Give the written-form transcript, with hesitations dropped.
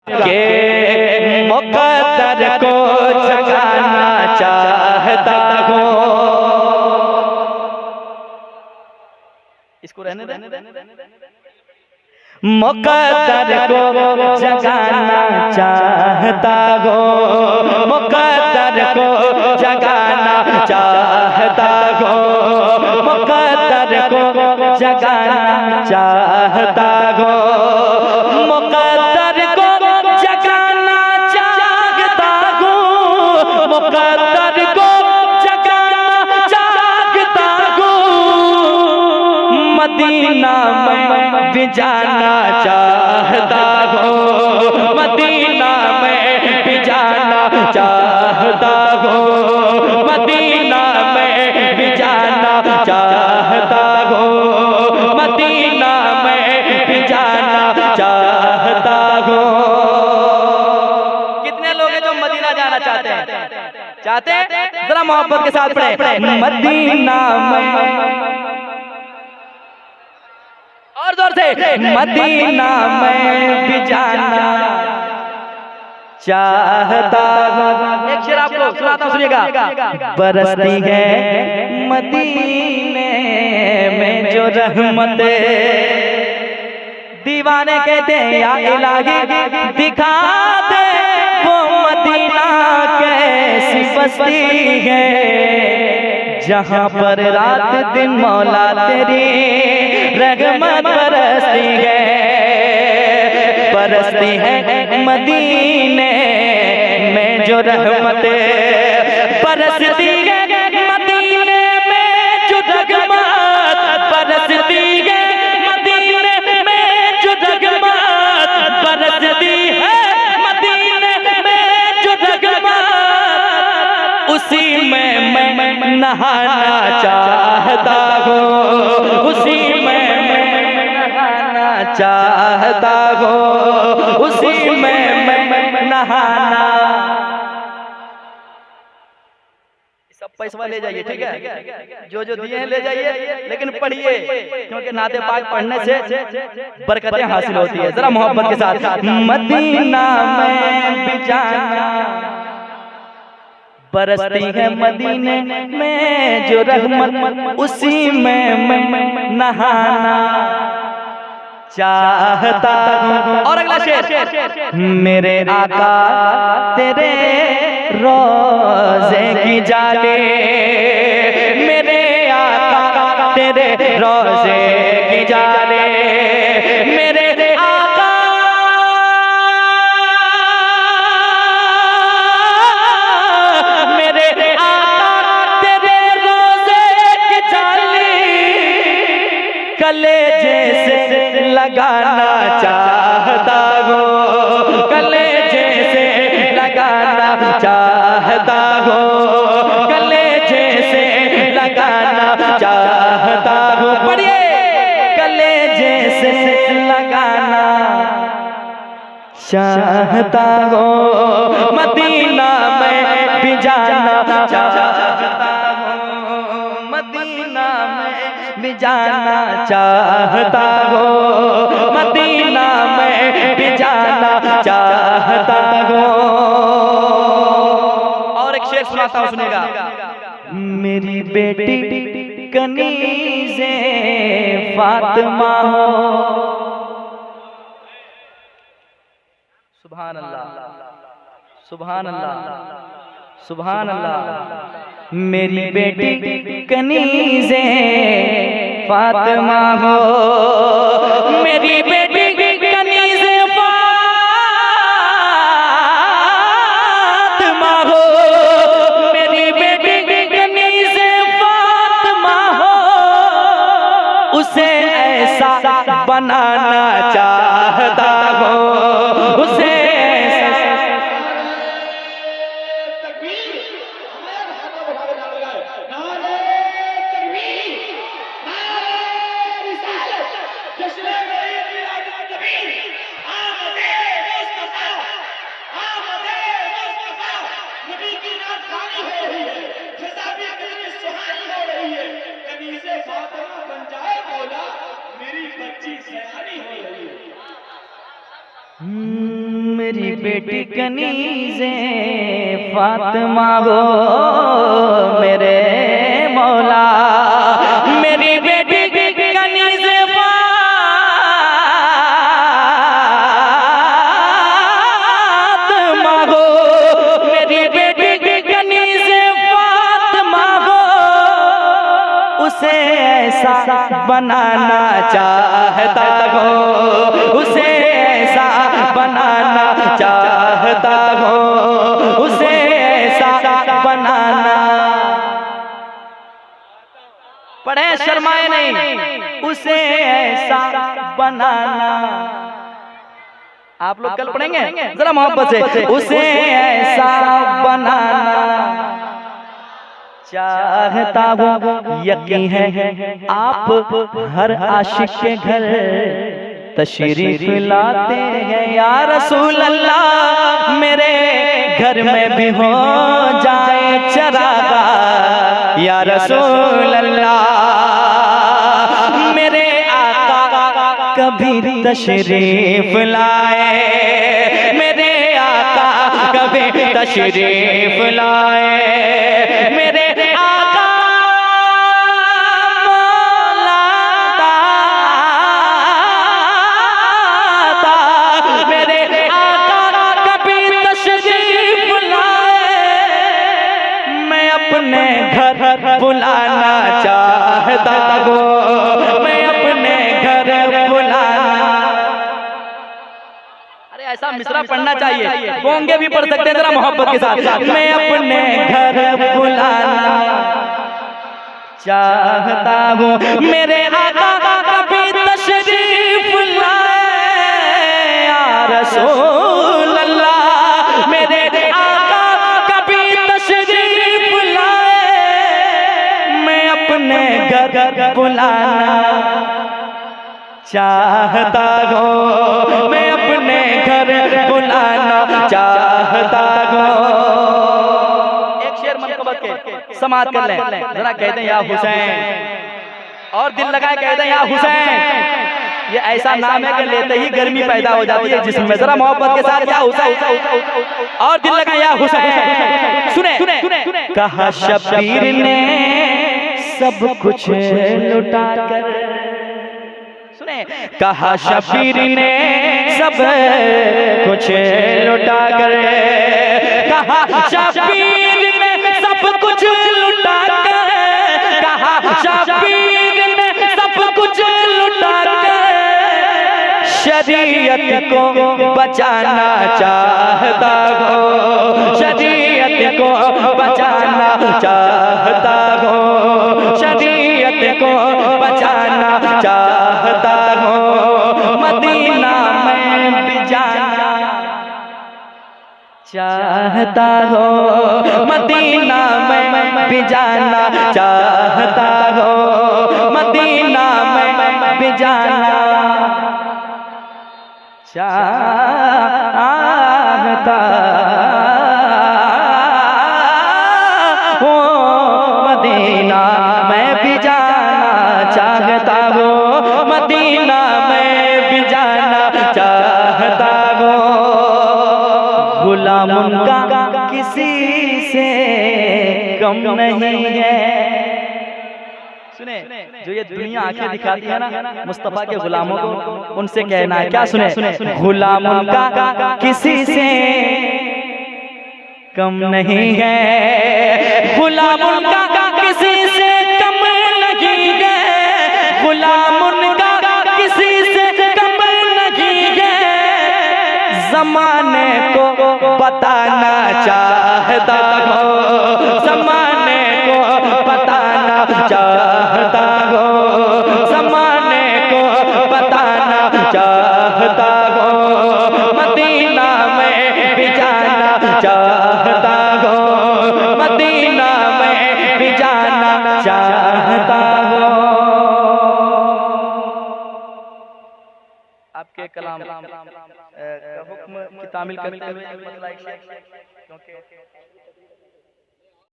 के मुक़द्दर को जगाना चाहता हूँ। इसको रहने दे। मुक़द्दर को जगाना चाहता हूँ, मुक़द्दर को जगाना चाहता हूँ, मुक़द्दर को जगाना चाहता हूँ, मुक़द्दर को जगाना चाहता हूँ, मुक़द्दर को जगाना चाहता हूँ। मदीना में भी जाना चाहता हूँ, मदीना में भी जाना चाहता हूँ, मदीना में भी जाना चाहता हूँ, मदीना में भी जाना चाहता हूँ। कितने लोग हैं जो मदीना जाना चाहते हैं? चाहते हैं? जरा मोहब्बत के साथ पढ़े, मदीना में। और जोर से, मदीना में भी जाना चाहता हूँ। एक शेर आपको सुनाता हूँ, सुनिएगा। बरसती है मदीने में जो रहमत, दीवाने कहते हैं या इलाही दिखा दे वो मदीना कैसी बस्ती है, जहाँ पर रात दिन मौला तेरी रहमत बरसती है, बरसती है मदीने में जो रहमत, बरसती है मदीने में जो रहमत, बरसती है मदीने में जो रहमत, बरसती है मदीने में जो रहमत, उसी में मैं नहाना चाहता हूँ, उसी में मैं नहाना चाहता हूँ, उसी में मैं नहाना। सब पैसा ले जाइए, ठीक है? जो जो दिए हैं ले जाइए, लेकिन पढ़िए, क्योंकि नाते पाक पढ़ने से बरकतें हासिल होती है। जरा मोहब्बत के साथ, मदीना में भी जाना, बरसती है मदीने में जो रहमत, उसी में मैं नहाना चाहता हूँ। और अगला शेर, मेरे आका तेरे रोज़े की जाले, मेरे आका तेरे रोज़े की जाले, मेरे कलेजे से लगाना चाहता हूँ, कलेजे से लगाना चाहता हूँ, कलेजे से लगाना चाहता हूँ। पढ़िए, कलेजे से लगाना चाहता हूँ, मदीना में भी जाना चाहता हूँ, मदीना में भी जाना चाहता हूँ, मदीना में भी जाना चाहता हूँ। और एक शेर सुनाता हूँ, सुनेगा। मेरी बेटी कनीज़े फातिमा हो, सुभान अल्लाह, सुभान अल्लाह, सुभान अल्लाह। मेरी बेटी कनीज़े फातिमा हो, मेरी बेटी कनीज़े फातिमा हो, मेरी बेटी कनीज़े फातिमा हो, उसे ऐसा बनाना चाहता हूँ, उसे मेरी बच्ची सयानी हो रही है। मेरी बेटी कनीज़े फातिमा हो मेरे मौला, मेरी बेटी कनीज़े फातिमा हो, मेरी बेटी कनीज़े फातिमा हो, उसे ऐसा बनाना चाहता हो, उसे ऐसा बनाना चाहता हो, उसे ऐसा बनाना। पढ़े शर्माए नहीं, उसे ऐसा बनाना। आप लोग कल पढ़ेंगे जरा मोहब्बत से, उसे ऐसा बनाना चाहता हूँ। यकीन है आप हर आशिक के घर तशरीफ लाते हैं या रसूल अल्लाह, मेरे घर में भी हो जाए चरागा या रसूल अल्लाह, मेरे आका कभी तशरीफ लाए, मेरे आका कभी तशरीफ लाए, मेरे आका मेरे आका कभी तशरीफ लाए, मैं अपने घर बुलाना चाहता हूँ, मैं अपने घर बुलाना। अरे ऐसा मिसरा पढ़ना चाहिए, पोंगे भी पढ़ सकते हैं जरा मोहब्बत के साथ। मैं अपने घर बुलाना चाहता हूँ, मेरे आका कभी तशरीफ लाए या रसूल अल्लाह, मेरे आका कभी तशरीफ लाए, मैं अपने घर बुलाना चाहता हूँ, मैं अपने घर बुलाना चाहता हूँ। एक शेर मनकबत के समात कर लें जरा, कह दें या हुसैन, और दिल लगाए कह दें या हुसैन। ये ऐसा नाम है कि लेते ही गर्मी पैदा हो जाती है जिसमें, जरा मोहब्बत के साथ या हुसैन, और दिल लगाए या हुसैन। सुने कहा शब्बीर ने सब कुछ लुटा कर, सुने कहा शब्बीर ने सब कुछ लुटा कर, कहा शब्बीर ने सब कुछ लुटा कर, कहा शब्बीर ने सब कुछ लुटा कर, शरीयत को बचाना चाहता हो, शरीयत को बचाना चाहता हो, शरीयत को बचाना चाहता हो, मदीना में भी जाना चाहता हो, मदीना में भी जाना चाहता हो, मदीना में भी जाना चाहता हो, मदीना में भी जाना चाहता हो, मदीना में भी जाना चाहता हो। गुलाम उनका किसी से कम नहीं है। सुने जो ये दुनिया आंखें दिखाती है ना मुस्तफा के गुलामों को, उनसे कहना है क्या, सुने गुलाम उनका किसी से कम नहीं है, गुलाम उनका किसी से कम नहीं है, गुलाम उनका किसी से कम नहीं है, जमाने को बताना चाहता हो, जमाने को बताना चाहता हो, जमाने को बताना चाहता हो, मदीना में भी जाना चाहता हो, मदीना में भी जाना चाहता हो। आपके कलाम का हुक्म की तामील करते हुए क्योंकि